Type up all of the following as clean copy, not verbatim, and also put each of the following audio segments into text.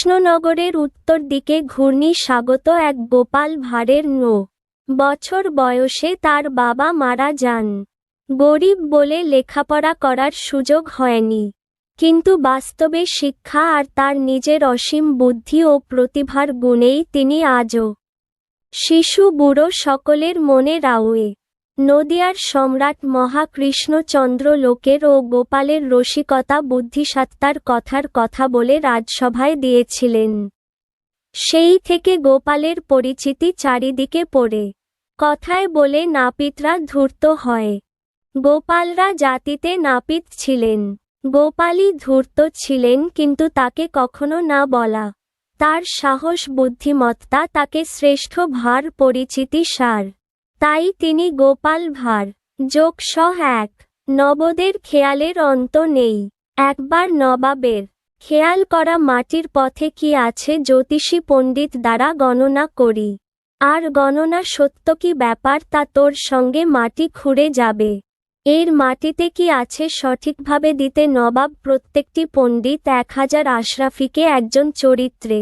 কৃষ্ণনগরের উত্তর দিকে ঘূর্ণি স্বাগত এক গোপাল ভাঁড়ের ৯ বছর বয়সে তার বাবা মারা যান। গরিব বলে লেখাপড়া করার সুযোগ হয়নি, কিন্তু বাস্তবে শিক্ষা আর তার নিজের অসীম বুদ্ধি ও প্রতিভার গুণেই তিনি আজও শিশু বুড়ো সকলের মনে রাউয়ে। নদিয়ার সম্রাট মহাকৃষ্ণচন্দ্র লোকের ও গোপালের রসিকতা বুদ্ধিসত্তার কথার কথা বলে রাজসভায় দিয়েছিলেন। সেই থেকে গোপালের পরিচিতি চারিদিকে পড়ে। কথায় বলে নাপিতরা ধূর্ত হয়। গোপালরা জাতিতে নাপিত ছিলেন, গোপালই ধূর্ত ছিলেন, কিন্তু তাকে কখনো না বলা। তার সাহস বুদ্ধিমত্তা তাকে শ্রেষ্ঠ ভাঁড় পরিচিতি সার। তাই তিনি গোপাল ভাঁড়। যোগসহ ১ নবদের খেয়ালের অন্ত নেই। একবার নবাবের খেয়াল করা মাটির পথে কি আছে জ্যোতিষী পণ্ডিত দ্বারা গণনা করি, আর গণনা সত্য কি ব্যাপার তা তোর সঙ্গে মাটি খুঁড়ে যাবে। এর মাটিতে কি আছে সঠিকভাবে দিতে নবাব প্রত্যেকটি পণ্ডিত ১০০০ আশরাফিকে একজন চরিত্রে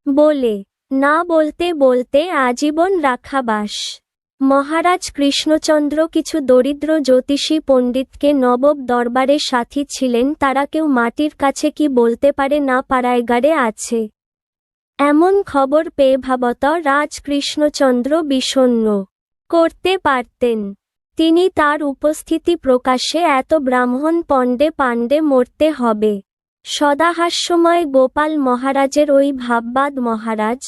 বলে, না বলতে বলতে আজীবন রাখাবাস। মহারাজ কৃষ্ণচন্দ্র কিছু দরিদ্র জ্যোতিষী পণ্ডিতকে নবাব দরবারে সাথী ছিলেন, তারা কেউ মাটির কাছে কি বলতে পারে না পাড়ায়গাড়ে আছে। এমন খবর পেয়ে ভাবত রাজ কৃষ্ণচন্দ্র বিষণ্ণ করতে পারতেন। তিনি তার উপস্থিতি প্রকাশে এত ব্রাহ্মণ পণ্ডে পাণ্ডে মরতে হবে। সদাহাস্যময় গোপাল মহারাজের ওই ভাববাদ মহারাজ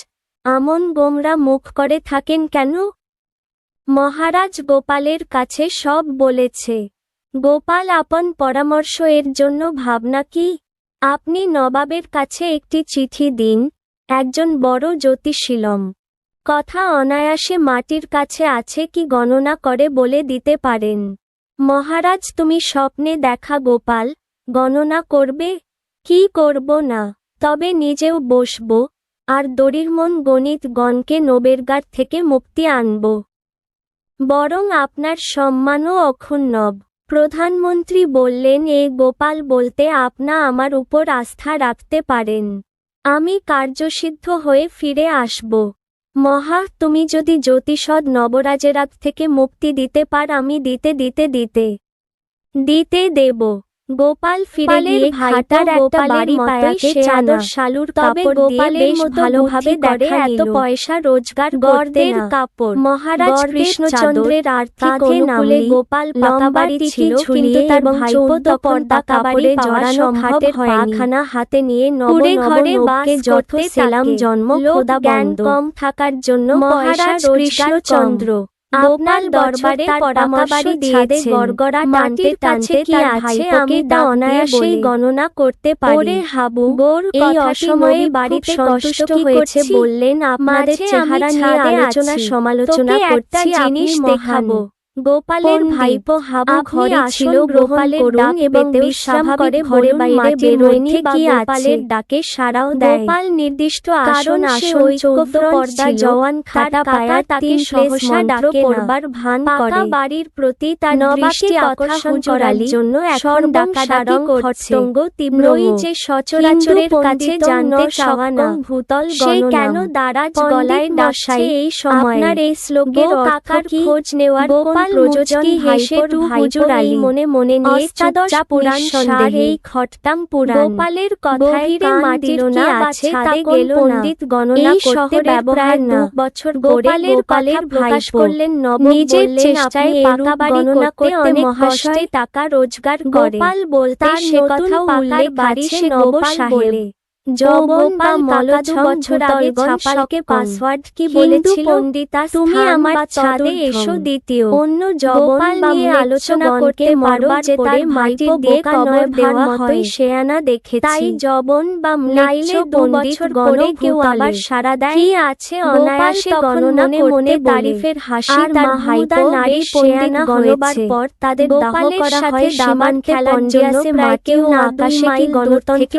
আমন গোমরা মুখ করে থাকেন কেন? মহারাজ গোপালের কাছে সব বলেছে। গোপাল আপন পরামর্শ এর জন্য ভাবনা কি? আপনি নবাবের কাছে একটি চিঠি দিন, একজন বড় জ্যোতিষীলম কথা অনায়াসে মাটির কাছে আছে কি গণনা করে বলে দিতে পারেন। মহারাজ তুমি স্বপ্নে দেখা গোপাল গণনা করবে? কি করব না, তবে নিজেও বসব, আর দরিদ্রমন গণিতগণকে নবেরগার থেকে মুক্তি আনব। বরং আপনার সম্মানও অক্ষুণ্ণব। প্রধানমন্ত্রী বললেন, এ গোপাল বলতে আপনা আমার উপর আস্থা রাখতে পারেন। আমি কার্যসিদ্ধ হয়ে ফিরে আসব। মহা, তুমি যদি জ্যোতিষদ নবরাজেরাগ থেকে মুক্তি দিতে পার, আমি দিতে দেব। গোপাল ফিরে গিয়ে খাটার একটা বাড়ি পায়াকে চাদর শালুর কাপড় দিয়ে বেশ ভালোভাবে দেখা এত পয়সা রোজগার গর্দের কাপড়। মহারাজ কৃষ্ণচন্দ্রের আর্থিক অনুকূলে গোপাল পাকা বাড়ি ছিল, কিন্তু তার ভাইপো তখন পাকা বাড়ি জড়ানো খাটের পাখানা হাতে নিয়ে নবঘরে বাস করতে সেলাম জন্ম খোদা জ্ঞান কম থাকার জন্য মহারাজ কৃষ্ণচন্দ্র আপনার দরবারে পরামর্শ দিয়েছে। গড়গড়া মাটির কাছে কি আছে আমি তা অনায়াসেই গণনা করতে পারি। হাবু এই অসময়ে বাড়িতে কষ্ট হয়েছে বললেন, আপনাদের চেহারা নিয়ে আলোচনা সমালোচনা করছি, জিনিস দেখাবো। গোপালের ভাইপো হাবু ঘরে ছিল, গোপালের ডাক এবং বিশ্রাম করে ঘরে বাইরে বেরোয়নি কি গোপালের ডাকে সাড়াও দেয়। গোপাল নির্দিষ্ট আসন পর্দা জওয়ান খাটা পায়া তাকে সহসা ডাকে পড়বার ভান করে। বাড়ির প্রতি তার দৃষ্টি আকর্ষণ করার জন্য এখন ডাকাডাকি করছে। তীব্রই যে সচরাচরের কাছে জানতে চাওয়া না ভূতল সে কেন দারাজ গলায় ডাকছে এই সময়। আপনার এই শ্লোকের অর্থ কি? খোঁজ নেওয়ার প্রযোজক হেসে হুজুর আলী মনে মনে নিয়ে চুপচাপ পুরাণ সার এই খটতাম পুরাণ। গোপালের কথায় মাটির কি আছে তা গেল পণ্ডিত গণনা করতে ব্যবহার না। বছর গোপালের প্রকাশ করলেন নবাব, নিজের চেষ্টায় পাকা বাড়ি গণনা করতে মহাশয় টাকা রোজগার করে। গোপাল বলতে সে কথা উল্লেখ বাড়ি সে নব সাহেব। যৌবন বা মলকা 2 বছর আগে ছাপালকে পাসওয়ার্ড কি বলেছিল? পণ্ডিতা তুমি আমার ছাদে এসো দ্বিতীয় অন্য যৌবন নিয়ে আলোচনা করতে মারবার পরে মাটি দিয়ে কবর দেওয়া হয় শেয়ানা দেখেছি। তাই যৌবন বা নাইলে 2 বছর গড়ে কেউ আবার সারা দেয় কি আছে অনায়াসে গণনা মনে তারিফের হাসি। তার ভাইপো নারী শেয়ানা গণবার পর তাদের দাহ করা হয় দামান খেলার জন্য। প্রায় কেউ আকাশে কি গণতন্ত্র